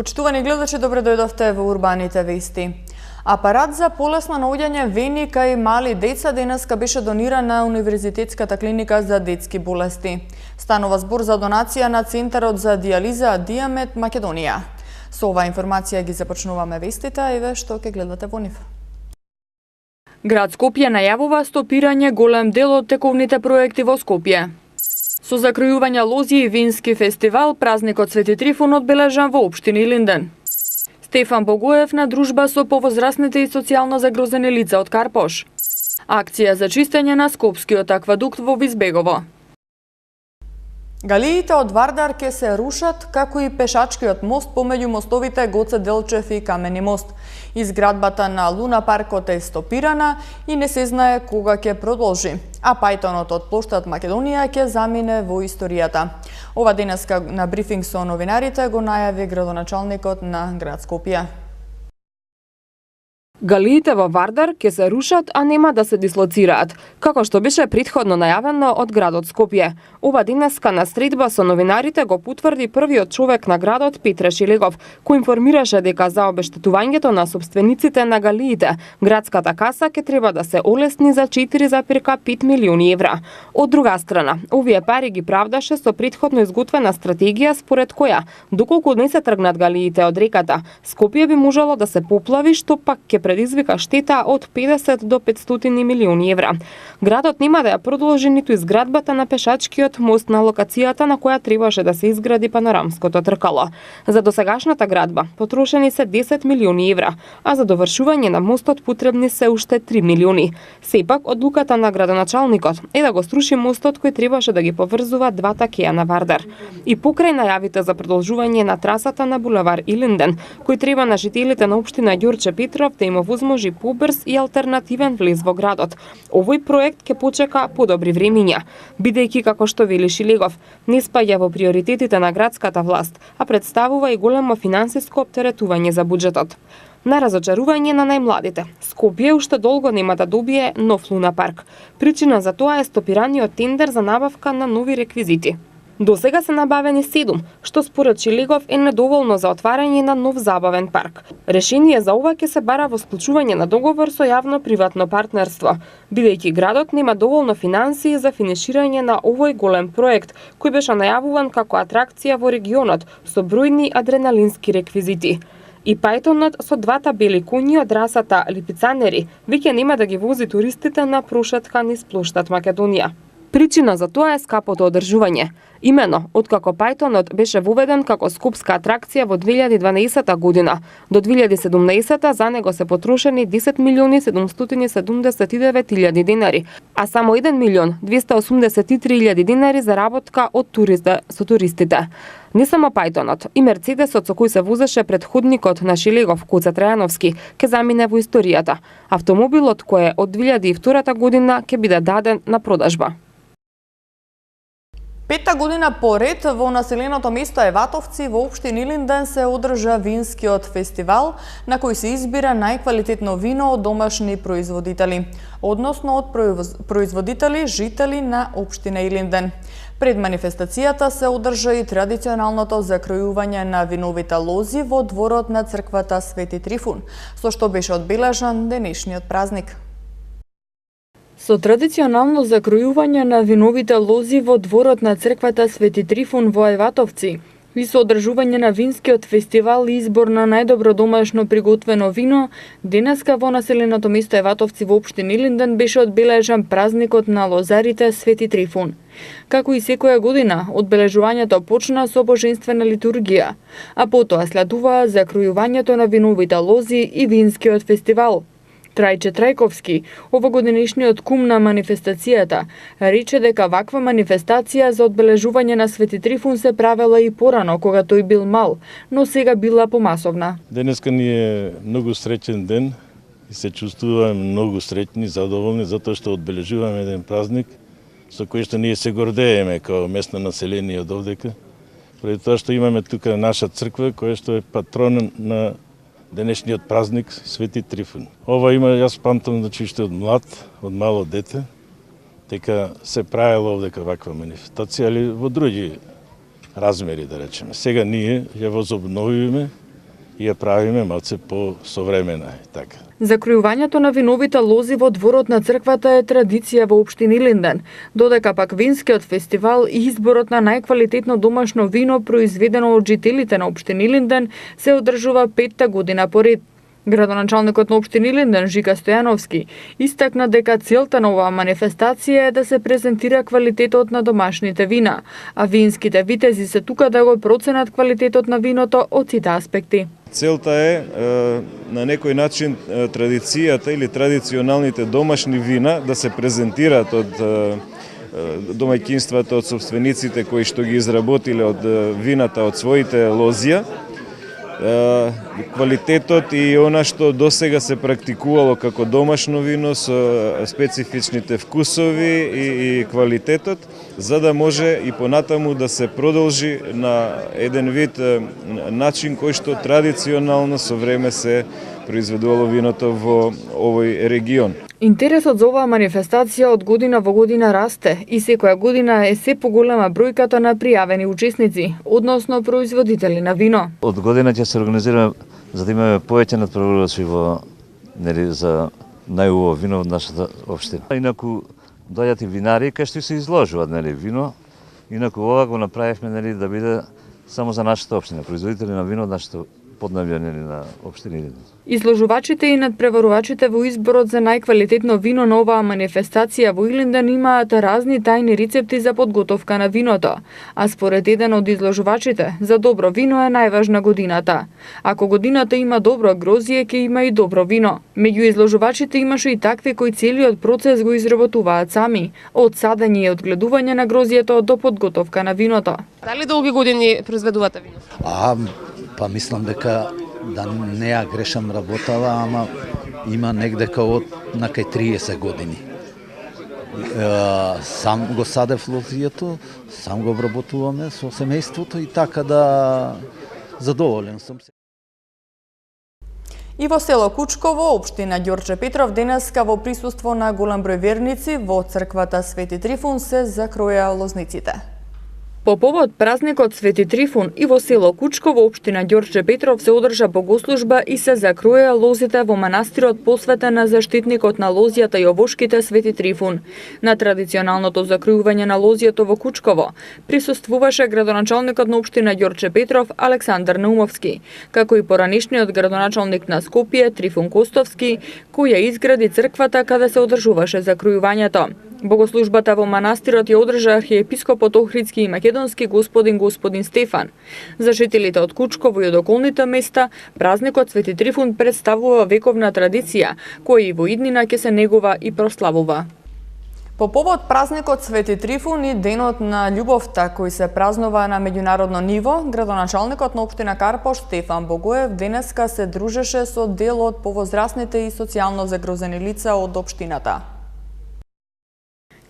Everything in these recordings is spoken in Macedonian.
Почитувани гледачи, добре дојдовте во Урбаните вести. Апарат за полесно наоѓање вени кај мали деца денеска беше дониран на Универзитетската клиника за детски болести. Станува збор за донација на Центарот за дијализа Диамет Македонија. Со оваа информација ги започнуваме вестите, а еве што ќе гледате во нив. Град Скопје најавува стопирање голем дел од тековните проекти во Скопје. Со закројување лози и вински фестивал, празникот Свети Трифун одбележан во општина Илинден. Стефан Богоев на дружба со повозрасните и социјално загрозени лица од Карпош. Акција за чистење на Скопскиот аквадукт во Визбегово. Галиите од Вардар ќе се рушат, како и пешачкиот мост помеѓу мостовите Гоце Делчев и Камени мост. Изградбата на Луна паркот е стопирана и не се знае кога ќе продолжи, а пајтонот од плоштад Македонија ќе замине во историјата. Ова денеска на брифинг со новинарите го најави градоначалникот на град Скопје. Галиите во Вардар ќе се рушат, а нема да се дислоцираат, како што беше претходно најавено од градот Скопје. Ова денеска на средба со новинарите го потврди првиот човек на градот Петре Шилегов, кој информираше дека за обештетувањето на собствениците на галиите, градската каса ќе треба да се олесни за 4,5 милиони евра. Од друга страна, овие пари ги правдаше со претходно изготвена стратегија според која, доколку не се тргнат галиите од реката, Скопје би можело да се поплави, што пак ќе предизвика штета од 50 до 500 милиони евра. Градот нема да ја продолжи ниту изградбата на пешачкиот мост на локацијата на која требаше да се изгради панорамското тркало. За досегашната градба потрошени се 10 милиони евра, а за довршување на мостот потребни се уште 3 милиони. Сепак, одлуката на градоначалникот е да го сруши мостот кој требаше да ги поврзува двата кеја на Вардар. И покрај најавите за продолжување на трасата на булевар Илинден, кој треба на жителите на општина Ѓорче Петров да им овозможи побрз и алтернативен влез во градот. Овој проект ќе почека подобри времиња, бидејќи, како што вели Шилегов, не спаѓа во приоритетите на градската власт, а представува и големо финансиско оптеретување за буџетот. На разочарување на најмладите, Скопје уште долго нема да добие нов Луна парк. Причина за тоа е стопираниот тендер за набавка на нови реквизити. До сега се набавени 7, што според Шилегов е недоволно за отварање на нов забавен парк. Решение за ова ќе се бара во склучување на договор со јавно-приватно партнерство, бидејќи градот нема доволно финансии за финиширање на овој голем проект, кој беше најавуван како атракција во регионот со бројни адреналински реквизити. И пајтонот со двата бели коњи од расата липицанери веќе нема да ги вози туристите на прошетка низ плоштад Македонија. Причина за тоа е скапото одржување. Имено, откако пајтонот беше воведен како скопска атракција во 2012 година, до 2017 за него се потрошени 10 милиони 779 илјади денари, а само 1 милион 283 илјади денари за работка од со туристите. Не само пајтонот, и мерцедесот со кој се возеше предходникот на Шилегов, Коце Трајановски, ќе замине во историјата. Автомобилот кој е од 2002 година ќе биде даден на продажба. Петта година поред во населеното место Еватовци во општина Илинден се одржа винскиот фестивал на кој се избира најквалитетно вино од домашни производители, односно од производители жители на општина Илинден. Пред манифестацијата се одржа и традиционалното закројување на виновите лози во дворот на црквата Свети Трифун, со што беше одбележан денешниот празник. Со традиционално закројување на виновите лози во дворот на црквата Свети Трифун во Еватовци и со одржување на винскиот фестивал и избор на најдобро домашно приготвено вино, денеска во населеното место Еватовци во општина Илинден беше одбележан празникот на лозарите Свети Трифун. Како и секоја година, одбележувањето почна со божествена литургија, а потоа следува закројувањето на виновите лози и винскиот фестивал. Трајче Трајковски, овогодинешниот кум на манифестацијата, рече дека ваква манифестација за одбележување на Свети Трифун се правела и порано, кога тој бил мал, но сега била помасовна. Денеска ни е многу среќен ден и се чувствуваме многу среќни, задоволни, затоа што одбележуваме еден празник со кој што ние се гордееме како местно население од овдека, поради тоа што имаме тука наша црква која што е патрон на денешниот празник Свети Трифун. Ова има, јас памтам, значи, уште од млад, од мало дете, дека се правело овдека ваква манифестација, али во други размери, да речеме. Сега ние ја возобновиме и ја правиме малце по-современа, така. Закријувањето на виновите лози во дворот на црквата е традиција во општина Илинден, додека пак винскиот фестивал и изборот на најквалитетно домашно вино произведено од жителите на општина Илинден се одржува 5-та година поред. Градоначалникот на општина Илинден Жика Стојановски истакна дека целта на оваа манифестација е да се презентира квалитетот на домашните вина, а винските витези се тука да го проценат квалитетот на виното од сите аспекти. Целта е на некој начин традицијата или традиционалните домашни вина да се презентираат од домаќинствата, од собствениците кои што ги изработиле од вината од своите лозија. Квалитетот и она што досега се практикувало како домашно вино со специфичните вкусови и квалитетот, за да може и понатаму да се продолжи на еден вид начин кој што традиционално со време се произведувало виното во овој регион. Интересот за оваа манифестација од година во година расте и секоја година е се поголема бројката на пријавени учесници, односно производители на вино. Од година ќе се организираме за да имаме повеќе натпреварувачи во за најубаво вино од нашата општина. Инаку доаѓаат и винари кај што се изложуваат вино, инаку ова го направивме да биде само за нашата општина, производители на вино од нашата поднавија на општина Илинден. Изложувачите и надпреварувачите во изборот за најквалитетно вино на оваа манифестација во Илинден имаат разни тајни рецепти за подготовка на виното, а според еден од изложувачите, за добро вино е најважна годината. Ако годината има добро грозје, ќе има и добро вино. Меѓу изложувачите имаше и такви кои целиот процес го изработуваат сами, од садење и одгледување на грозјето до подготовка на виното. Дали долги години произведувате вино? Па мислам дека да не ја грешам работава, ама има негдека од накај 30 години. Сам го садев лозијето, сам го обработуваме со семејството и така да задоволен сум. И во село Кучково, општина Ѓорче Петров, денеска во присуство на голем број верници во црквата Свети Трифун се закроја лозниците. По повод празникот Свети Трифун и во село Кучково, општина Ѓорче Петров се одржа богослужба и се закроја лозите во манастирот посветен на заштитникот на лозјата и овошките Свети Трифун. На традиционалното закриување на лозјето во Кучково присуствуваше градоначалникот на општина Ѓорче Петров Александар Наумовски, како и поранешниот градоначалник на Скопје Трифун Костовски, кој ја изгради црквата каде се одржуваше закриувањето. Богослужбата во манастирот ја одржа архиепископот Охридски и македонски господин Стефан. За жителите од Кучково и од околните места, празникот Свети Трифун представува вековна традиција, која и во иднина ќе се негува и прославува. По повод празникот Свети Трифун и денот на љубовта кој се празнува на меѓународно ниво, градоначалникот на општина Карпош Стефан Богоев денеска се дружеше со дел од повозрасните и социјално загрозени лица од општината.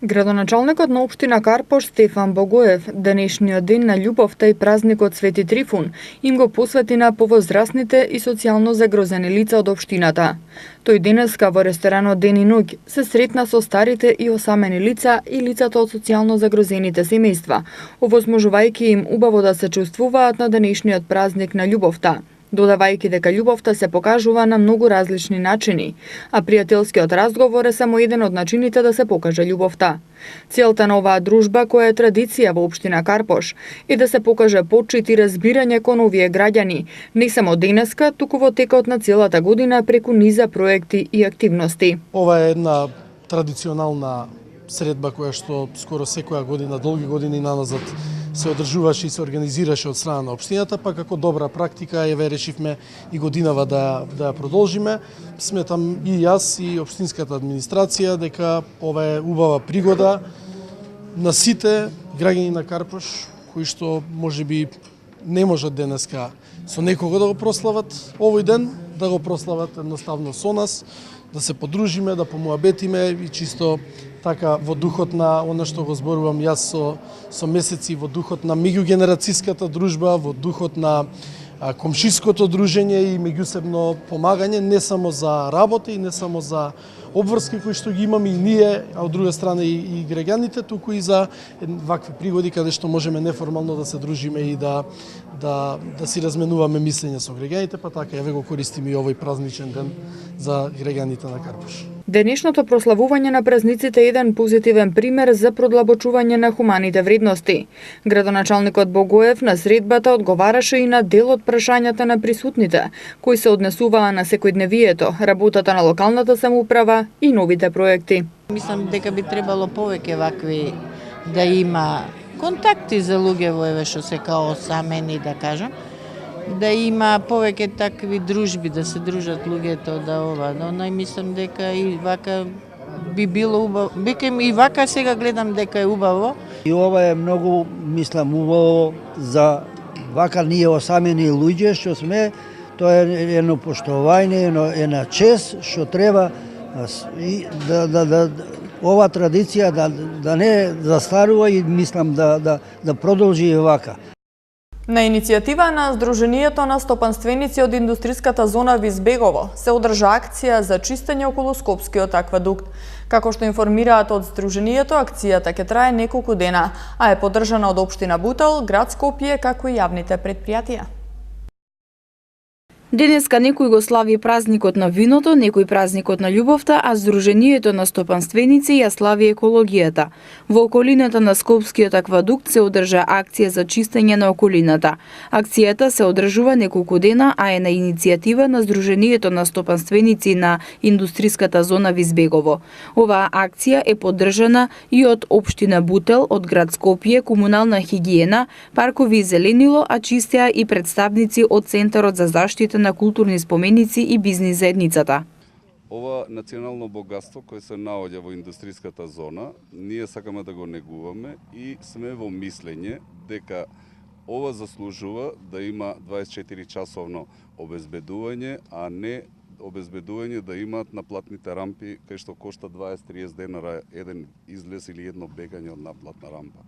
Градоначалникот на општина Карпош Стефан Богоев денешниот ден на љубовта и празникот Свети Трифун им го посвети на повозрасните и социјално загрозени лица од општината. Тој денеска во ресторанот Ден и ноќ се сретна со старите и осамени лица и лицата од социјално загрозените семејства, овозможувајќи им убаво да се чувствуваат на денешниот празник на љубовта, додавајќи дека љубовта се покажува на многу различни начини, а пријателскиот разговор е само еден од начините да се покаже љубовта. Целта на оваа дружба, која е традиција во општина Карпош, е да се покаже почит и разбирање кон овие граѓани, не само денеска, туку во текот на целата година преку низа проекти и активности. Ова е една традиционална средба која што скоро секоја година, долги години наназад се одржуваше и се организираше од страна на општината, па како добра практика еве решивме и годинава да ја продолжиме. Сметам и јас и општинската администрација дека ова е убава пригода на сите граѓани на Карпош кои што можеби не можат денеска со некого да го прослават овој ден, да го прослават едноставно со нас, да се подружиме, да помуабетиме и чисто така во духот на она што го зборувам јас со месеци, во духот на меѓугенерацијската дружба, во духот на комшиското дружење и меѓусебно помагање, не само за работа и не само за обврски кои што ги имаме и ние, а од друга страна и граѓаните, туку и за вакви пригоди каде што можеме неформално да се дружиме и да си разменуваме мислења со граѓаните, па така еве го користиме и овој празничен ден за граѓаните на Карпуш. Денешното прославување на празниците е еден позитивен пример за продлабочување на хуманите вредности. Градоначалникот Богоев на средбата одговараше и на дел од прашањата на присутните, кои се однесуваа на секојдневието, работата на локалната самоуправа и новите проекти. Мислам дека би требало повеќе вакви да има контакти за луѓе во еве што се као самени, да кажам, да има повеќе такви дружби, да се дружат луѓето, да ова, но мислам дека и вака би било убаво. Викам и вака сега гледам дека е убаво. И ова е многу, мислам, убаво за вака ние осамени луѓе што сме, тоа е едно поштовање, една чест што треба да ова традиција да не застарува и мислам да продолжи и вака. На иницијатива на Сдруженијето на стопанственици од индустриската зона Визбегово се одржа акција за чистење околу Скопскиот аквадукт. Како што информираат од Сдруженијето, акцијата ќе трае неколку дена, а е поддржана од општина Бутел, град Скопје, како и јавните претпријатија. Денеска некој го слави празникот на виното, некој празникот на љубовта, а Сдруженијето на стопанственици ја слави екологијата. Во околината на Скопскиот аквадукт се одржа акција за чистење на околината. Акцијата се одржува неколку дена, а е на иницијатива на Сдруженијето на стопанственици на индустриската зона Визбегово. Оваа акција е поддржана и од општина Бутел, од град Скопје, комунална хигиена, паркови и зеленило, а чистеа и представници од Центарот за заштита на културни споменици и бизнис заедницата. Ова национално богатство кое се наоѓа во индустриската зона, ние сакаме да го негуваме и сме во мислење дека ова заслужува да има 24 часовно обезбедување, а не обезбедување да имаат наплатните рампи кај што кошта 20-30 денара еден излез или едно бегање од наплатна рампа.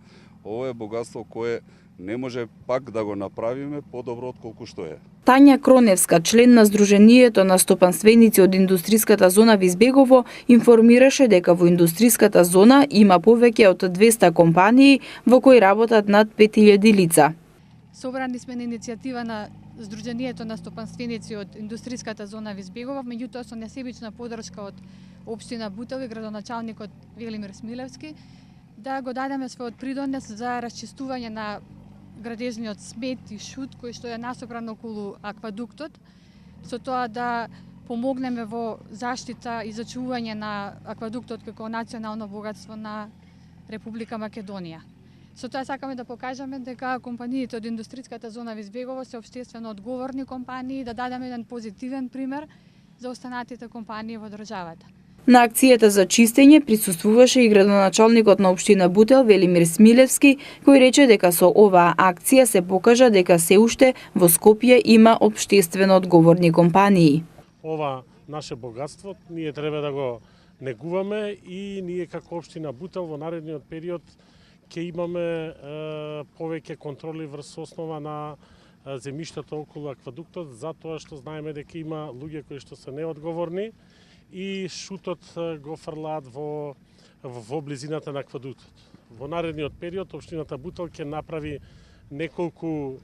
Ова е богатство кое не може пак да го направиме подобро отколку што е. Тања Кроневска, член на Сдруженијето на стопанственици од индустриската зона Визбегово, информираше дека во индустриската зона има повеќе од 200 компании во кои работат над 5000 лица. Собрани сме на иницијатива на Сдруженијето на стопанственици од индустриската зона Визбегово, меѓутоа со несебична поддршка од општина Бутел и градоначалникот Велимир Смилевски, да го дадеме својот придонес за расчистување на градежниот смет и шут кој што е насобран околу аквадуктот, со тоа да помогнеме во заштита и зачувување на аквадуктот како национално богатство на Република Македонија. Со тоа сакаме да покажеме дека компаниите од индустриската зона Визбегово се општествено одговорни компании, да дадеме еден позитивен пример за останатите компании во државата. На акцијата за чистење присуствуваше и градоначалникот на општина Бутел Велимир Смилевски, кој рече дека со оваа акција се покажа дека се уште во Скопје има општествено одговорни компании. Ова наше богатство ние треба да го негуваме и ние како општина Бутел во наредниот период ќе имаме повеќе контроли врз основа на земјиштето околу аквадуктот, затоа што знаеме дека има луѓе кои што се неодговорни и шутот го фрлаат во близината на аквадуктот. Во наредниот период општината Бутел ќе направи неколку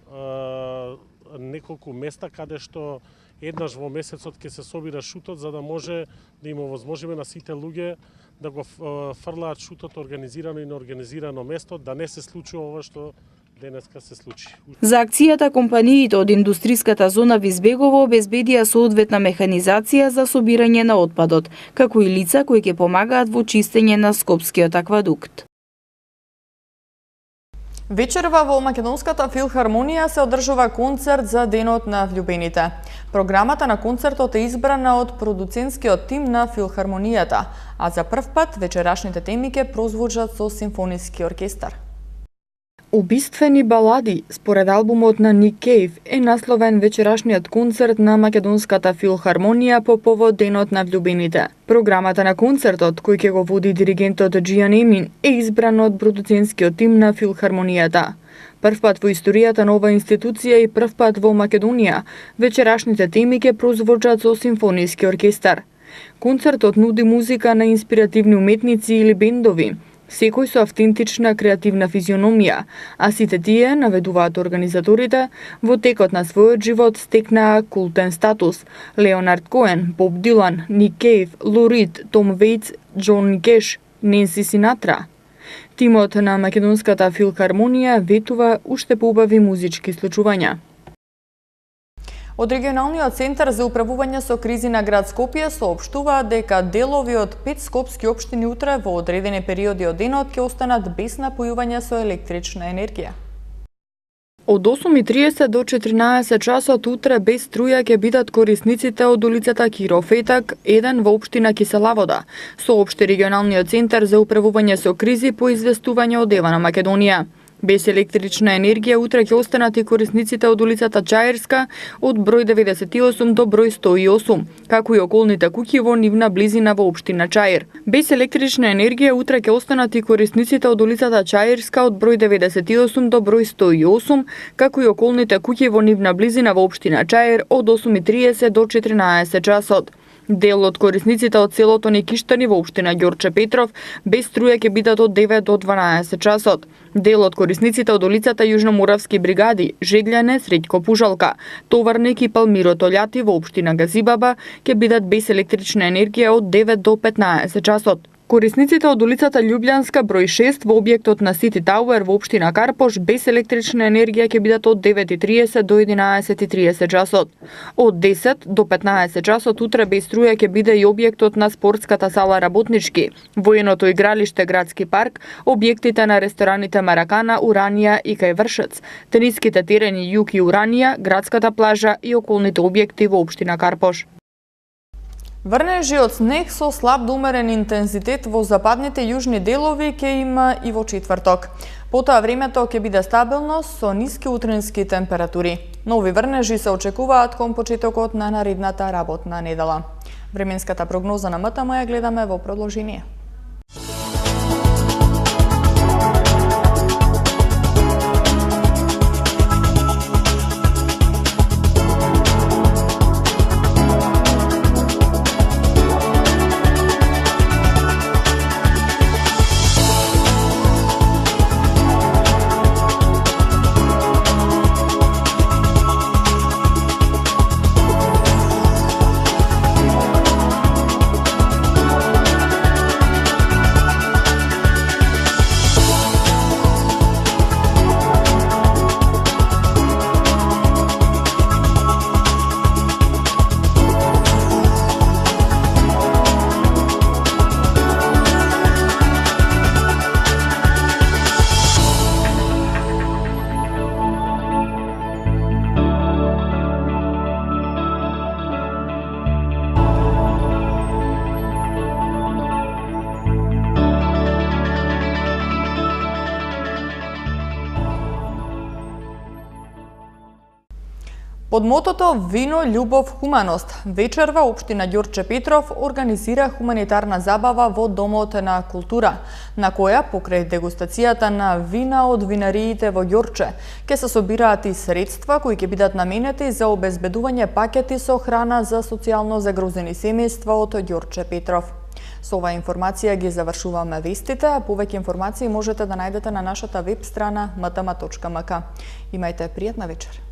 места каде што еднаш во месецот ќе се собира шутот, за да може да им овозможиме на сите луѓе да го фрлаат шутот организирано и на организирано место, да не се случува ова што денеска се случи. За акцијата компаниите од индустриската зона Визбегово обезбедија соодветна механизација за собирање на отпадот, како и лица кои ќе помагаат во чистење на Скопскиот аквадукт. Вечерва во Македонската филхармонија се одржува концерт за Денот на влюбените. Програмата на концертот е избрана од продуцентскиот тим на филхармонијата, а за прв пат вечерашните теми ќе прозвучат со симфониски оркестар. Убиствени балади, според албумот на Ник Кейв, е насловен вечерашниот концерт на Македонската филхармонија по повод Денот на влюбените. Програмата на концертот, кој ќе го води диригентот Џијан Емин, е избран од продуцентскиот тим на филхармонијата. Прв пат во историјата на оваа институција и прв пат во Македонија, вечерашните теми ќе прозвучат со симфониски оркестар. Концертот нуди музика на инспиративни уметници или бендови, секој со автентична креативна физиономија, а сите тие, наведуваат организаторите, во текот на својот живот стекнаа култен статус. Леонард Коен, Боб Дилан, Ник Кейв, Лу Рид, Том Вейтс, Џон Кеш, Ненси Синатра. Тимот на Македонската филхармонија ветува уште поубави музички случувања. Од регионалниот центар за управување со кризи на град Скопје соопштуваат дека делови од 5 скопски општини утре во одредени периоди од денот ќе останат без напојување со електрична енергија. Од 8:30 до 14 часот утре без струја ќе бидат корисниците од улицата Киро Фетак, 1 во општина Киселавода, соопшти регионалниот центар за управување со кризи по известување од Ева на Македонија. Без електрична енергија утре ќе останат и корисниците од улицата Чаирска од број 98 до број 108, како и околните куќи во нивна близина во општина Чаир. Без електрична енергија утре ќе останат и корисниците од улицата Чаирска од број 98 до број 108, како и околните куќи во нивна близина во општина Чаир од 8:30 до 14 часот. Дел од корисниците од селото Никиштани во општина Ѓорче Петров без струја ќе бидат од 9 до 12 часот. Дел од корисниците од улицата Јужноморавски бригади, Жеглјане, Среќко Пужалка, Товарник и Палмиро Толјати во општина Газибаба ќе бидат без електрична енергија од 9 до 15 часот. Корисниците од улицата Љубљанска број 6 во објектот на Сити Тауер во општина Карпош без електрична енергија ќе бидат од 9:30 до 11:30 часот. Од 10 до 15 часот утре без струја ќе биде и објектот на спортската сала Работнички, военото игралиште Градски парк, објектите на рестораните Маракана, Уранија и кај Вршец, тениските терени Јук и Уранија, градската плажа и околните објекти во општина Карпош. Врнежи од снег со слаб до умерен интензитет во западните јужни делови ќе има и во четврток. Потоа времето ќе биде стабилно со ниски утрински температури. Нови врнежи се очекуваат кон почетокот на наредната работна недела. Временската прогноза на МТМ ја гледаме во продолжение. Под мотото Вино, љубов, хуманост, вечерва општина Ѓорче Петров организира хуманитарна забава во Домот на култура, на која покрај дегустацијата на вина од винариите во Ѓорче ќе се собираат и средства кои ќе бидат наменети за обезбедување пакети со храна за социјално загрозени семејства од Ѓорче Петров. Со оваа информација ги завршуваме вестите, а повеќе информации можете да најдете на нашата веб страна mtm.mk. Имајте пријатна вечер.